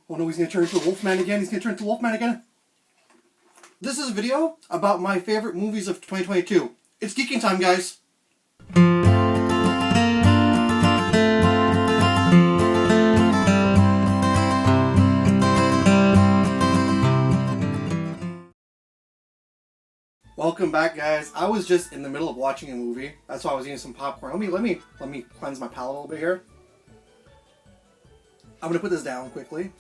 Oh no, he's gonna turn into a Wolfman again. He's gonna turn into Wolfman again. This is a video about my favorite movies of 2022. It's geeking time, guys. Welcome back, guys. I was just in the middle of watching a movie. That's why I was eating some popcorn. Let me cleanse my palate a little bit here. I'm gonna put this down quickly.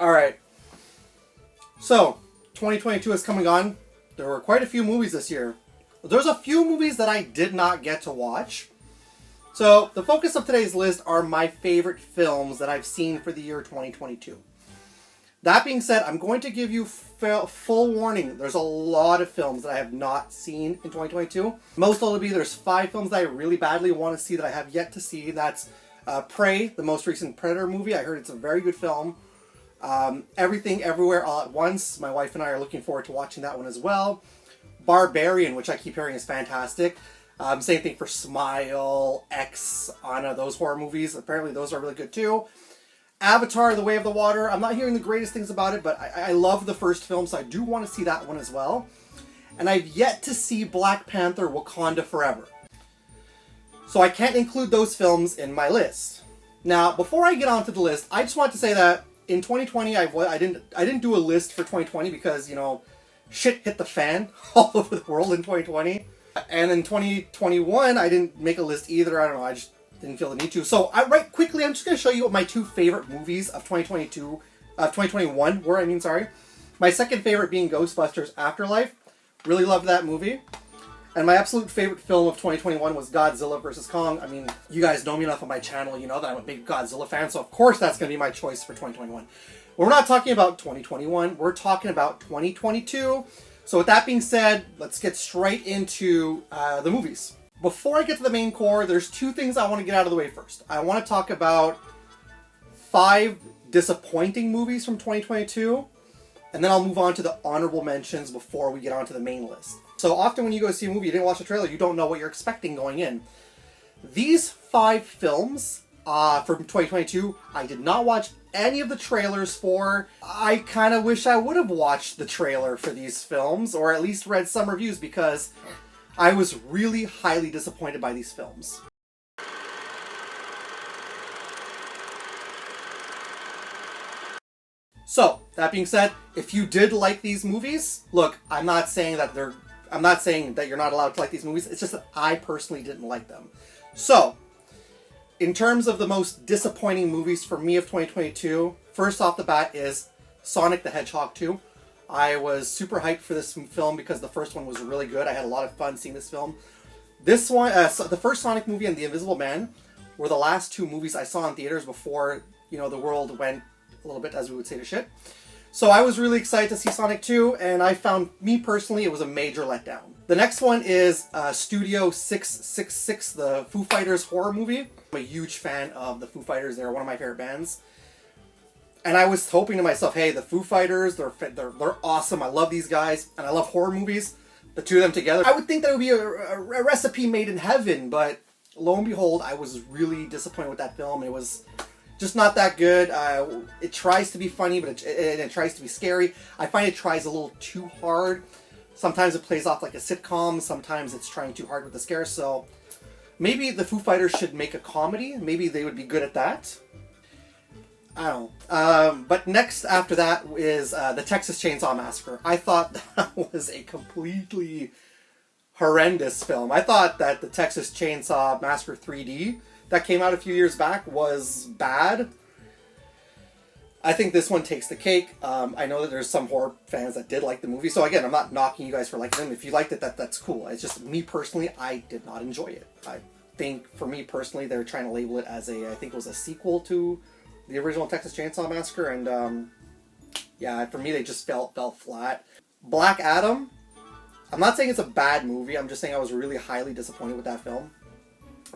All right. So, 2022 is coming on. There were quite a few movies this year. There's a few movies that I did not get to watch. So, the focus of today's list are my favorite films that I've seen for the year 2022. That being said, I'm going to give you full warning. There's a lot of films that I have not seen in 2022. Most notably, there's 5 films that I really badly want to see that I have yet to see. That's Prey, the most recent Predator movie. I heard it's a very good film. Everything Everywhere All at Once. My wife and I are looking forward to watching that one as well. Barbarian, which I keep hearing is fantastic. Same thing for Smile, X, Anna, those horror movies. Apparently those are really good too. Avatar, The Way of the Water. I'm not hearing the greatest things about it, but I love the first film, so I do want to see that one as well. And I've yet to see Black Panther, Wakanda Forever. So I can't include those films in my list. Now, before I get onto the list, I just want to say that in 2020, I didn't do a list for 2020 because, you know, shit hit the fan all over the world in 2020. And in 2021, I didn't make a list either. I don't know, I just didn't feel the need to. So, I'm just going to show you what my 2 favorite movies of 2021 were, sorry. My second favorite being Ghostbusters Afterlife. Really loved that movie. And my absolute favorite film of 2021 was Godzilla vs. Kong. I mean, you guys know me enough on my channel, you know that I'm a big Godzilla fan, so of course that's going to be my choice for 2021. We're not talking about 2021, we're talking about 2022. So with that being said, let's get straight into the movies. Before I get to the main core, there's 2 things I want to get out of the way first. I want to talk about 5 disappointing movies from 2022, and then I'll move on to the honorable mentions before we get onto the main list. So often when you go see a movie, you didn't watch the trailer, you don't know what you're expecting going in. These 5 films from 2022, I did not watch any of the trailers for. I kind of wish I would have watched the trailer for these films, or at least read some reviews, because I was really highly disappointed by these films. So, that being said, if you did like these movies, look, I'm not saying that you're not allowed to like these movies, it's just that I personally didn't like them. So, in terms of the most disappointing movies for me of 2022, first off the bat is Sonic the Hedgehog 2. I was super hyped for this film because the first one was really good. I had a lot of fun seeing this film. This one, the first Sonic movie and The Invisible Man were the last 2 movies I saw in theaters before, you know, the world went a little bit, as we would say, to shit. So I was really excited to see Sonic 2, and I found, me personally, it was a major letdown. The next one is Studio 666, the Foo Fighters horror movie. I'm a huge fan of the Foo Fighters. They're one of my favorite bands. And I was hoping to myself, hey, the Foo Fighters, they're awesome. I love these guys, and I love horror movies. The 2 of them together, I would think that would be a recipe made in heaven, but lo and behold, I was really disappointed with that film. It was just not that good. It tries to be funny, but it tries to be scary. I find it tries a little too hard. Sometimes it plays off like a sitcom. Sometimes it's trying too hard with the scares. So maybe the Foo Fighters should make a comedy. Maybe they would be good at that. I don't know. But next after that is the Texas Chainsaw Massacre. I thought that was a completely horrendous film. I thought that the Texas Chainsaw Massacre 3D that came out a few years back was bad. I think this one takes the cake. I know that there's some horror fans that did like the movie, so again, I'm not knocking you guys for liking them. If you liked it, that's cool. It's just, me personally, I did not enjoy it. I think, for me personally, they're trying to label it as I think it was a sequel to the original Texas Chainsaw Massacre, and yeah, for me, they just fell flat. Black Adam, I'm not saying it's a bad movie, I'm just saying I was really highly disappointed with that film.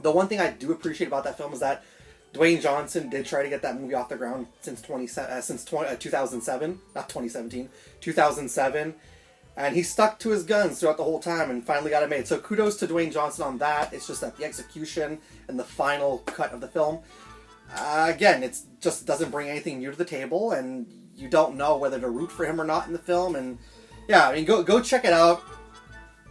The one thing I do appreciate about that film is that Dwayne Johnson did try to get that movie off the ground since 2007, not 2017, 2007, and he stuck to his guns throughout the whole time and finally got it made. So kudos to Dwayne Johnson on that. It's just that the execution and the final cut of the film, Again, it just doesn't bring anything new to the table, and you don't know whether to root for him or not in the film. And yeah, I mean, go check it out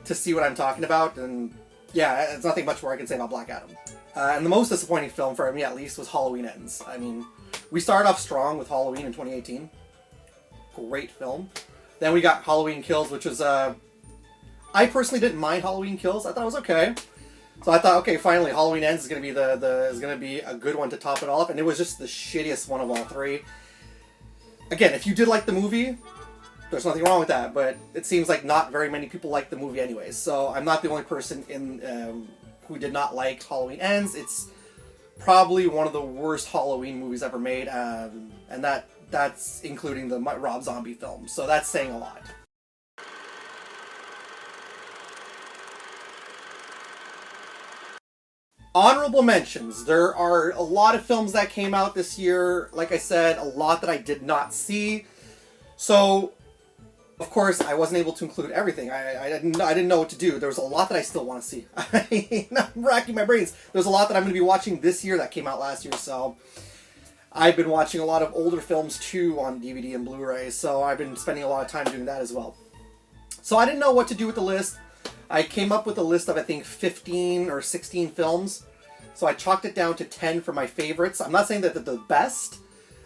to see what I'm talking about. And yeah, it's nothing much more I can say about Black Adam. And the most disappointing film for me, at least, was Halloween Ends. I mean, we started off strong with Halloween in 2018. Great film. Then we got Halloween Kills, which was I personally didn't mind Halloween Kills. I thought it was okay. So I thought, okay, finally, Halloween Ends is gonna be a good one to top it off, and it was just the shittiest one of all three. Again, if you did like the movie, there's nothing wrong with that, but it seems like not very many people like the movie anyways. So I'm not the only person who did not like Halloween Ends. It's probably one of the worst Halloween movies ever made, and that's including the Rob Zombie film. So that's saying a lot. Honorable mentions. There are a lot of films that came out this year. Like I said, a lot that I did not see. So, of course, I wasn't able to include everything. I didn't know what to do. There was a lot that I still want to see. I'm racking my brains. There's a lot that I'm going to be watching this year that came out last year. So, I've been watching a lot of older films too on DVD and Blu-ray. So, I've been spending a lot of time doing that as well. So, I didn't know what to do with the list. I came up with a list of, I think, 15 or 16 films. So I chalked it down to 10 for my favorites. I'm not saying that they're the best.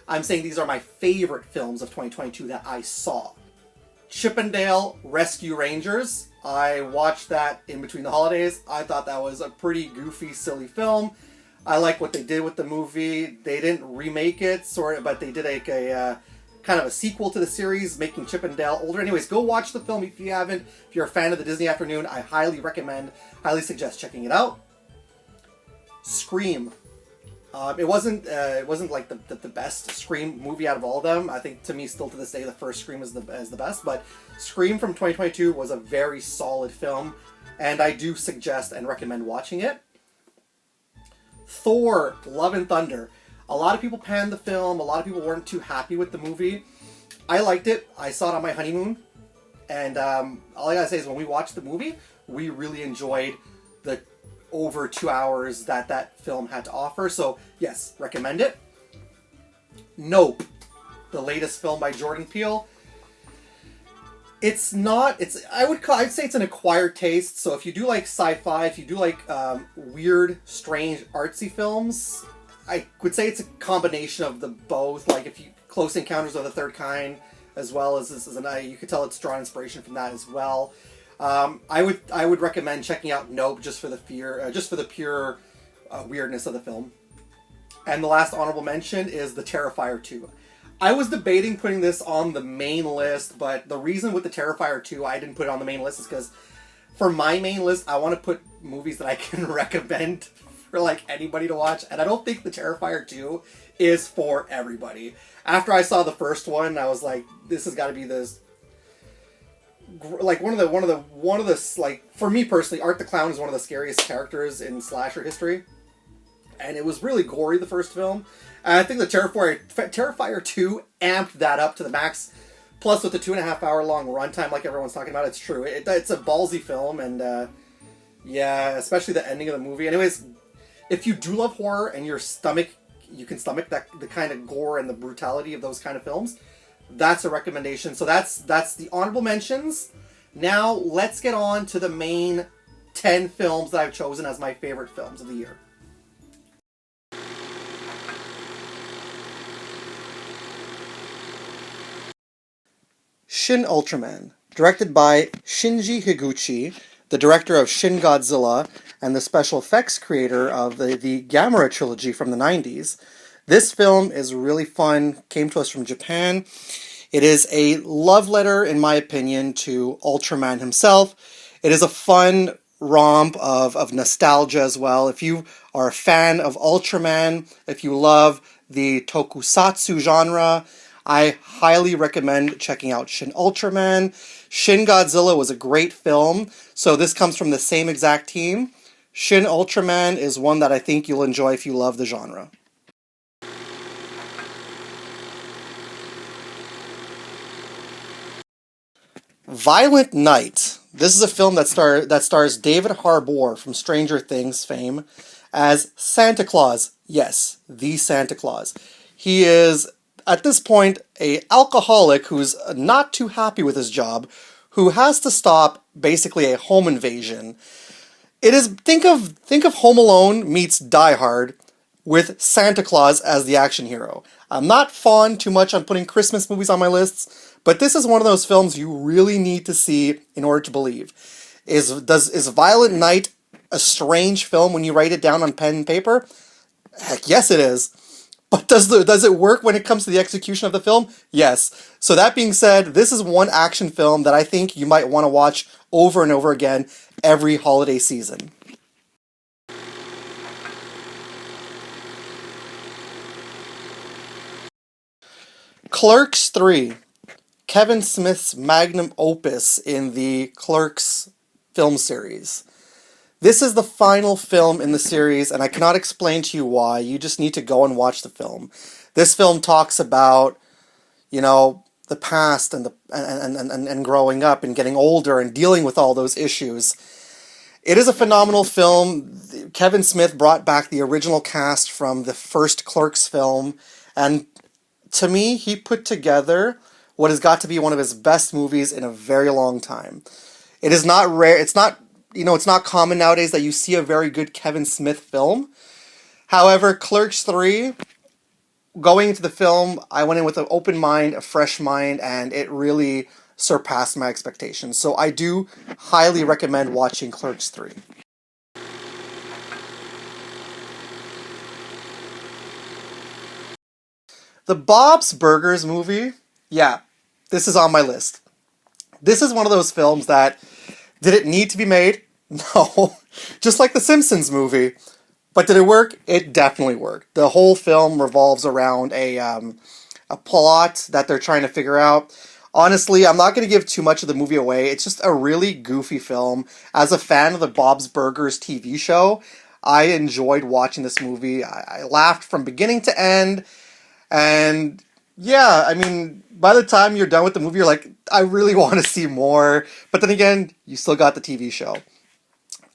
I'm saying these are my favorite films of 2022 that I saw. Chip 'n Dale Rescue Rangers. I watched that in between the holidays. I thought that was a pretty goofy, silly film. I like what they did with the movie. They didn't remake it, but they did a kind of a sequel to the series, making Chip 'n Dale older. Anyways, go watch the film if you haven't. If you're a fan of the Disney Afternoon, I highly suggest checking it out. Scream. It wasn't like the best Scream movie out of all of them. I think, to me, still to this day, the first Scream is the best. But Scream from 2022 was a very solid film, and I do suggest and recommend watching it. Thor: Love and Thunder. A lot of people panned the film. A lot of people weren't too happy with the movie. I liked it. I saw it on my honeymoon. And all I gotta say is when we watched the movie, we really enjoyed the over 2 hours that film had to offer. So, yes, recommend it. Nope. The latest film by Jordan Peele. I'd say it's an acquired taste. So if you do like sci-fi, if you do like weird, strange, artsy films, I would say it's a combination of the both. Like if you Close Encounters of the Third Kind, as well as you could tell it's drawn inspiration from that as well. I would recommend checking out Nope just for the pure weirdness of the film. And the last honorable mention is The Terrifier 2. I was debating putting this on the main list, but the reason with The Terrifier 2 I didn't put it on the main list is because for my main list I want to put movies that I can recommend for like anybody to watch, and I don't think The Terrifier 2 is for everybody. After I saw the first one, I was like, this has got to be this, like one of the like, for me personally, Art the Clown is one of the scariest characters in slasher history, and it was really gory, the first film. And I think The Terrifier 2 amped that up to the max. Plus, with the 2.5 hour long runtime, like everyone's talking about, it's true. It's a ballsy film, and yeah, especially the ending of the movie. Anyways, if you do love horror and you can stomach the kind of gore and the brutality of those kind of films, that's a recommendation. So that's the honorable mentions. Now let's get on to the main 10 films that I've chosen as my favorite films of the year. Shin Ultraman, directed by Shinji Higuchi, the director of Shin Godzilla and the special effects creator of the Gamera trilogy from the 90s. This film is really fun, came to us from Japan. It is a love letter, in my opinion, to Ultraman himself. It is a fun romp of nostalgia as well. If you are a fan of Ultraman, if you love the tokusatsu genre, I highly recommend checking out Shin Ultraman. Shin Godzilla was a great film, so this comes from the same exact team. Shin Ultraman is one that I think you'll enjoy if you love the genre. Violent Night. This is a film that stars David Harbour from Stranger Things fame as Santa Claus. Yes, the Santa Claus. He is, at this point, a alcoholic who's not too happy with his job, who has to stop basically a home invasion. It is think of Home Alone meets Die Hard with Santa Claus as the action hero. I'm not fond too much on putting Christmas movies on my lists, but this is one of those films you really need to see in order to believe. Is Violent Night a strange film when you write it down on pen and paper? Heck, yes it is. But does it work when it comes to the execution of the film? Yes. So that being said, this is one action film that I think you might want to watch over and over again every holiday season. Clerks 3. Kevin Smith's magnum opus in the Clerks film series. This is the final film in the series, and I cannot explain to you why. You just need to go and watch the film. This film talks about, the past and growing up and getting older and dealing with all those issues. It is a phenomenal film. Kevin Smith brought back the original cast from the first Clerks film, and to me, he put together what has got to be one of his best movies in a very long time. It is not rare. It's not common nowadays that you see a very good Kevin Smith film. However, Clerks 3, going into the film, I went in with an open mind, a fresh mind, and it really surpassed my expectations. So I do highly recommend watching Clerks 3. The Bob's Burgers movie, yeah, this is on my list. This is one of those films that, did it need to be made? No. Just like the Simpsons movie. But did it work? It definitely worked. The whole film revolves around a plot that they're trying to figure out. Honestly, I'm not going to give too much of the movie away. It's just a really goofy film. As a fan of the Bob's Burgers TV show, I enjoyed watching this movie. I laughed from beginning to end. And yeah, I mean, by the time you're done with the movie, you're like, I really want to see more. But then again, you still got the TV show.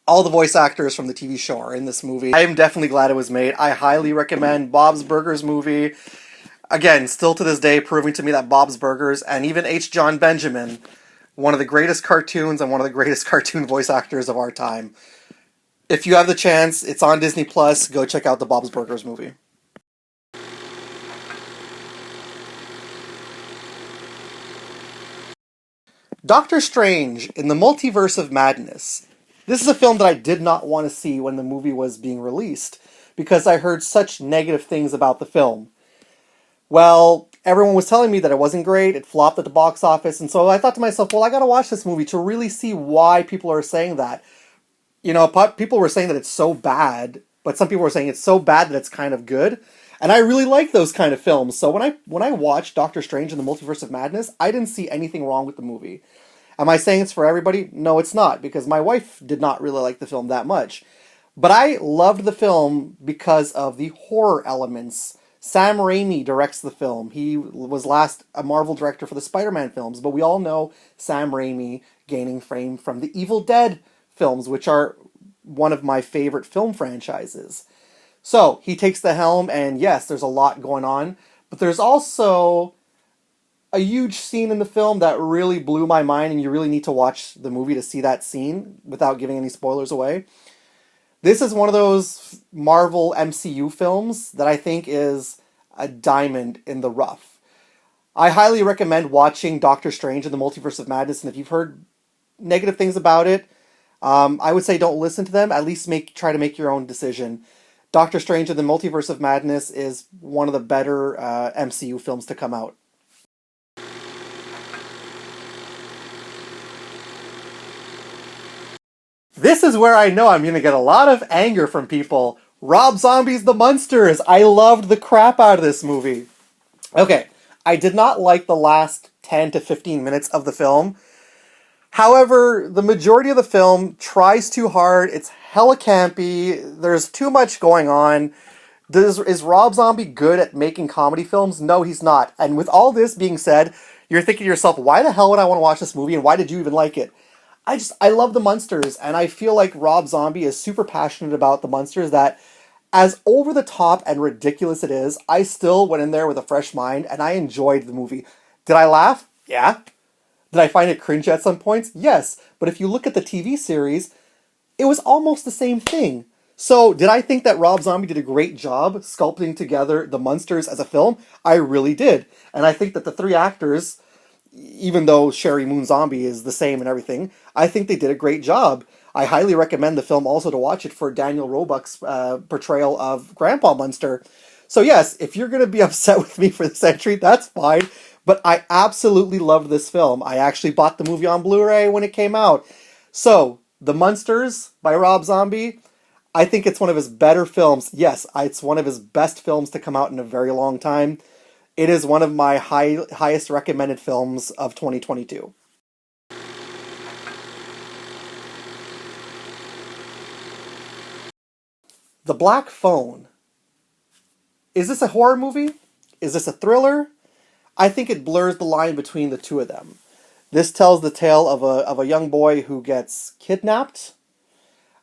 All the voice actors from the TV show are in this movie. I am definitely glad it was made. I highly recommend Bob's Burgers movie. Again, still to this day, proving to me that Bob's Burgers and even H. John Benjamin, one of the greatest cartoons and one of the greatest cartoon voice actors of our time. If you have the chance, it's on Disney+. Go check out the Bob's Burgers movie. Doctor Strange in the Multiverse of Madness. This is a film that I did not want to see when the movie was being released, because I heard such negative things about the film. Well, everyone was telling me that it wasn't great, it flopped at the box office, and so I thought to myself, well, I gotta watch this movie to really see why people are saying that. People were saying that it's so bad, but some people were saying it's so bad that it's kind of good. And I really like those kind of films. So when I watched Doctor Strange in the Multiverse of Madness, I didn't see anything wrong with the movie. Am I saying it's for everybody? No, it's not, because my wife did not really like the film that much. But I loved the film because of the horror elements. Sam Raimi directs the film. He was last a Marvel director for the Spider-Man films, but we all know Sam Raimi gaining fame from the Evil Dead films, which are one of my favorite film franchises. So, he takes the helm, and yes, there's a lot going on, but there's also a huge scene in the film that really blew my mind, and you really need to watch the movie to see that scene without giving any spoilers away. This is one of those Marvel MCU films that I think is a diamond in the rough. I highly recommend watching Doctor Strange in the Multiverse of Madness, and if you've heard negative things about it, I would say don't listen to them, at least try to make your own decision. Doctor Strange in the Multiverse of Madness is one of the better MCU films to come out. This is where I know I'm going to get a lot of anger from people. Rob Zombie's The Munsters. I loved the crap out of this movie. Okay, I did not like the last 10 to 15 minutes of the film. However, the majority of the film tries too hard. It's hella campy. There's too much going on. Is Rob Zombie good at making comedy films? No, he's not. And with all this being said, you're thinking to yourself, why the hell would I want to watch this movie, and why did you even like it? I love the Munsters, and I feel like Rob Zombie is super passionate about the Munsters, that As over the top and ridiculous it is, I still went in there with a fresh mind and I enjoyed the movie. Did I laugh? Yeah. Did I find it cringe at some points? Yes. But if you look at the TV series, it was almost the same thing. So, did I think that Rob Zombie did a great job sculpting together the Munsters as a film? I really did. And I think that the three actors, even though Sherry Moon Zombie is the same and everything, I think they did a great job. I highly recommend the film also to watch it for Daniel Roebuck's portrayal of Grandpa Munster. So yes, if you're going to be upset with me for this entry, that's fine. But I absolutely loved this film. I actually bought the movie on Blu-ray when it came out. So, The Munsters by Rob Zombie, I think it's one of his better films. Yes, it's one of his best films to come out in a very long time. It is one of my highest recommended films of 2022. The Black Phone. Is this a horror movie? Is this a thriller? I think it blurs the line between the two of them. This tells the tale of a young boy who gets kidnapped.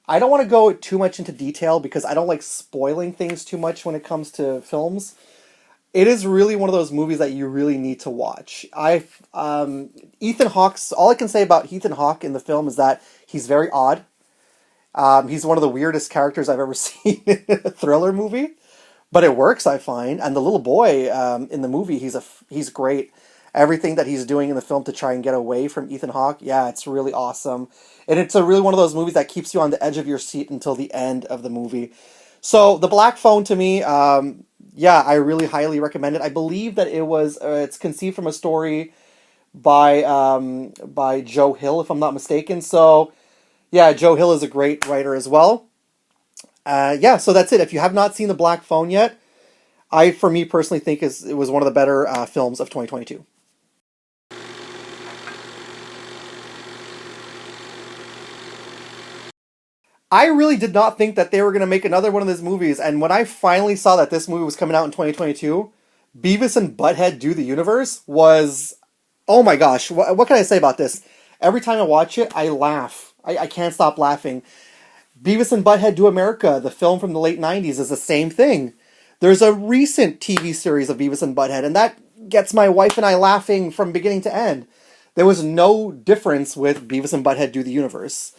I don't want to go too much into detail because I don't like spoiling things too much when it comes to films. It is really one of those movies that you really need to watch. Ethan Hawke's, all I can say about Ethan Hawke in the film is that he's very odd. He's one of the weirdest characters I've ever seen in a thriller movie, but it works, I find. And the little boy in the movie, he's great. Everything that he's doing in the film to try and get away from Ethan Hawke, yeah, it's really awesome. And it's a really one of those movies that keeps you on the edge of your seat until the end of the movie. So The Black Phone to me, yeah, I really highly recommend it. I believe that it's conceived from a story by Joe Hill, if I'm not mistaken. So yeah, Joe Hill is a great writer as well. Yeah, so that's it. If you have not seen The Black Phone yet, for me personally, think it was one of the better films of 2022. I really did not think that they were going to make another one of these movies, and when I finally saw that this movie was coming out in 2022, Beavis and Butthead Do the Universe was... Oh my gosh, what can I say about this? Every time I watch it, I laugh. I can't stop laughing. Beavis and Butthead Do America, the film from the late 90s, is the same thing. There's a recent TV series of Beavis and Butthead, and that gets my wife and I laughing from beginning to end. There was no difference with Beavis and Butthead Do the Universe.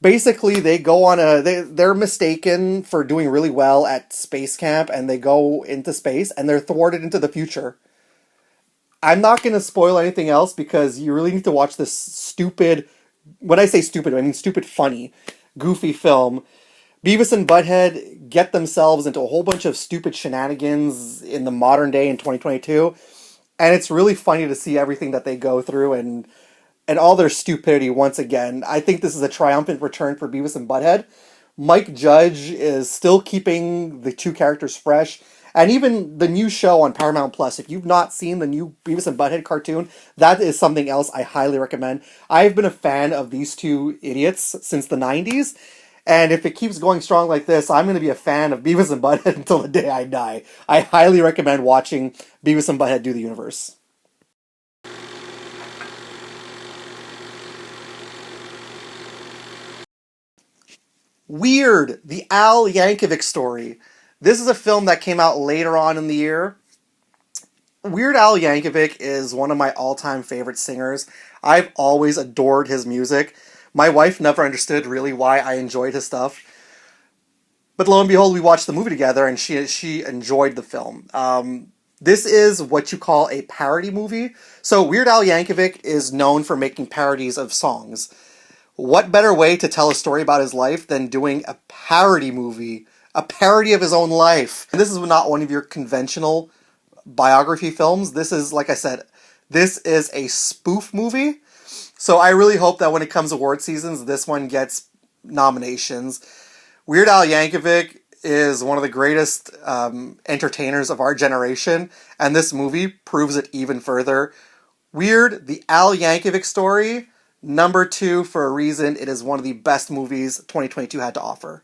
Basically, they go on they're mistaken for doing really well at space camp, and they go into space, and they're thwarted into the future. I'm not going to spoil anything else because you really need to watch this stupid, when I say stupid, I mean stupid funny, goofy film. Beavis and Butthead get themselves into a whole bunch of stupid shenanigans in the modern day in 2022, and it's really funny to see everything that they go through and all their stupidity once again. I think this is a triumphant return for Beavis and Butthead. Mike Judge is still keeping the two characters fresh. And even the new show on Paramount Plus, if you've not seen the new Beavis and Butthead cartoon, that is something else I highly recommend. I've been a fan of these two idiots since the 90s. And if it keeps going strong like this, I'm going to be a fan of Beavis and Butthead until the day I die. I highly recommend watching Beavis and Butthead Do the Universe. Weird, the Al Yankovic story. This is a film that came out later on in the year. Weird Al Yankovic is one of my all-time favorite singers. I've always adored his music. My wife never understood really why I enjoyed his stuff. But lo and behold, we watched the movie together, and she enjoyed the film. This is what you call a parody movie. So Weird Al Yankovic is known for making parodies of songs. What better way to tell a story about his life than doing a parody movie? A parody of his own life. And this is not one of your conventional biography films. This is, like I said, this is a spoof movie. So I really hope that when it comes award seasons, this one gets nominations. Weird Al Yankovic is one of the greatest entertainers of our generation, and this movie proves it even further. Weird, the Al Yankovic story, number 2 for a reason. It is one of the best movies 2022 had to offer.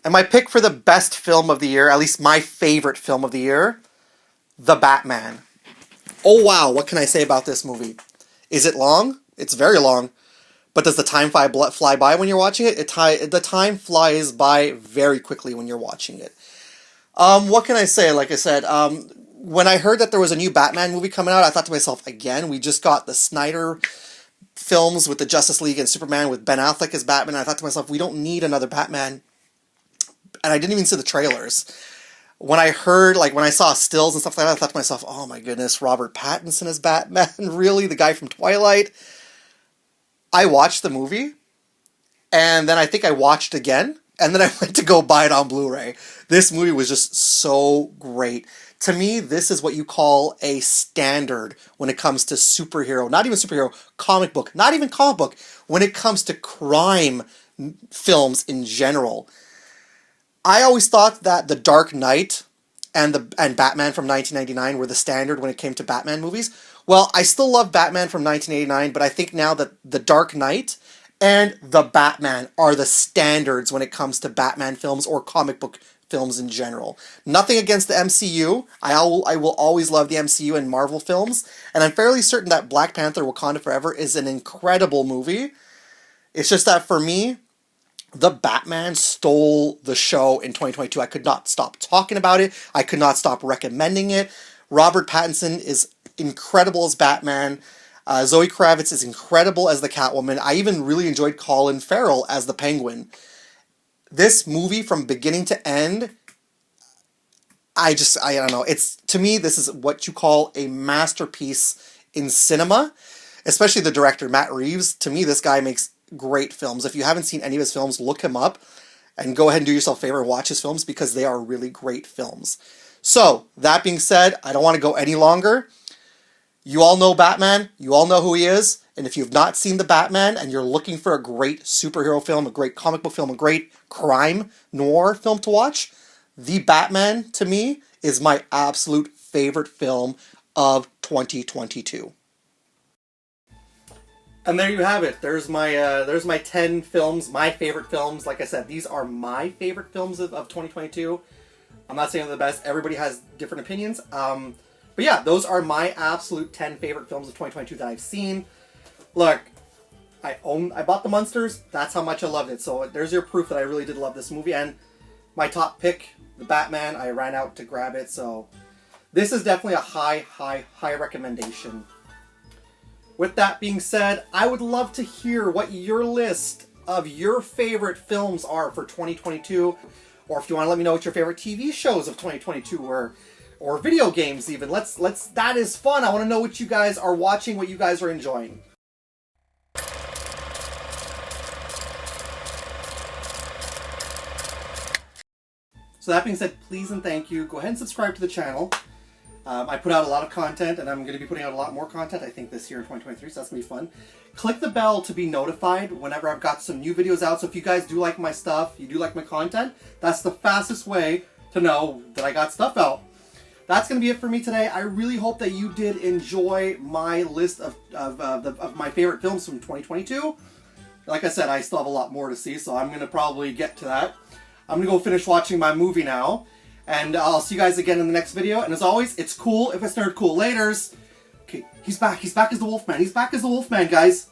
And my pick for the best film of the year, at least my favorite film of the year, The Batman. Oh wow, what can I say about this movie? Is it long? It's very long. But does the time fly by when you're watching it? The time flies by very quickly when you're watching it. What can I say? Like I said, when I heard that there was a new Batman movie coming out, I thought to myself, again, we just got the Snyder films with the Justice League and Superman with Ben Affleck as Batman. I thought to myself, we don't need another Batman. And I didn't even see the trailers. When I saw stills and stuff like that, I thought to myself, oh my goodness, Robert Pattinson as Batman? Really? The guy from Twilight? I watched the movie, and then I think I watched again, and then I went to go buy it on Blu-ray. This movie was just so great. To me, this is what you call a standard when it comes to superhero, not even superhero, comic book, not even comic book, when it comes to crime films in general. I always thought that The Dark Knight and Batman from 1999 were the standard when it came to Batman movies. Well, I still love Batman from 1989, but I think now that The Dark Knight and The Batman are the standards when it comes to Batman films or comic book films in general. Nothing against the MCU. I will always love the MCU and Marvel films, and I'm fairly certain that Black Panther Wakanda Forever is an incredible movie. It's just that for me, The Batman stole the show in 2022. I could not stop talking about it. I could not stop recommending it. Robert Pattinson is incredible as Batman. Zoe Kravitz is incredible as the Catwoman. I even really enjoyed Colin Farrell as the Penguin. This movie, from beginning to end, I don't know. To me, this is what you call a masterpiece in cinema, especially the director, Matt Reeves. To me, this guy makes great films. If you haven't seen any of his films, look him up and go ahead and do yourself a favor and watch his films because they are really great films. So, that being said, I don't want to go any longer. You all know Batman. You all know who he is. And if you've not seen The Batman and you're looking for a great superhero film, a great comic book film, a great crime noir film to watch, The Batman, to me, is my absolute favorite film of 2022. And there you have it. There's my 10 films, my favorite films. Like I said, these are my favorite films of 2022. I'm not saying they're the best. Everybody has different opinions. But yeah, those are my absolute 10 favorite films of 2022 that I've seen. Look, I bought The Munsters. That's how much I loved it. So there's your proof that I really did love this movie. And my top pick, The Batman, I ran out to grab it. So this is definitely a high recommendation. With that being said, I would love to hear what your list of your favorite films are for 2022. Or if you want to let me know what your favorite TV shows of 2022 were. Or video games even. That is fun. I want to know what you guys are watching, what you guys are enjoying. So that being said, please and thank you. Go ahead and subscribe to the channel. I put out a lot of content, and I'm going to be putting out a lot more content, I think, this year in 2023, so that's going to be fun. Click the bell to be notified whenever I've got some new videos out. So if you guys do like my stuff, you do like my content, that's the fastest way to know that I got stuff out. That's going to be it for me today. I really hope that you did enjoy my list of my favorite films from 2022. Like I said, I still have a lot more to see, so I'm going to probably get to that. I'm going to go finish watching my movie now. And I'll see you guys again in the next video. And as always, it's cool if it's nerd cool. Laters. Okay, he's back. He's back as the Wolfman. He's back as the Wolfman, guys.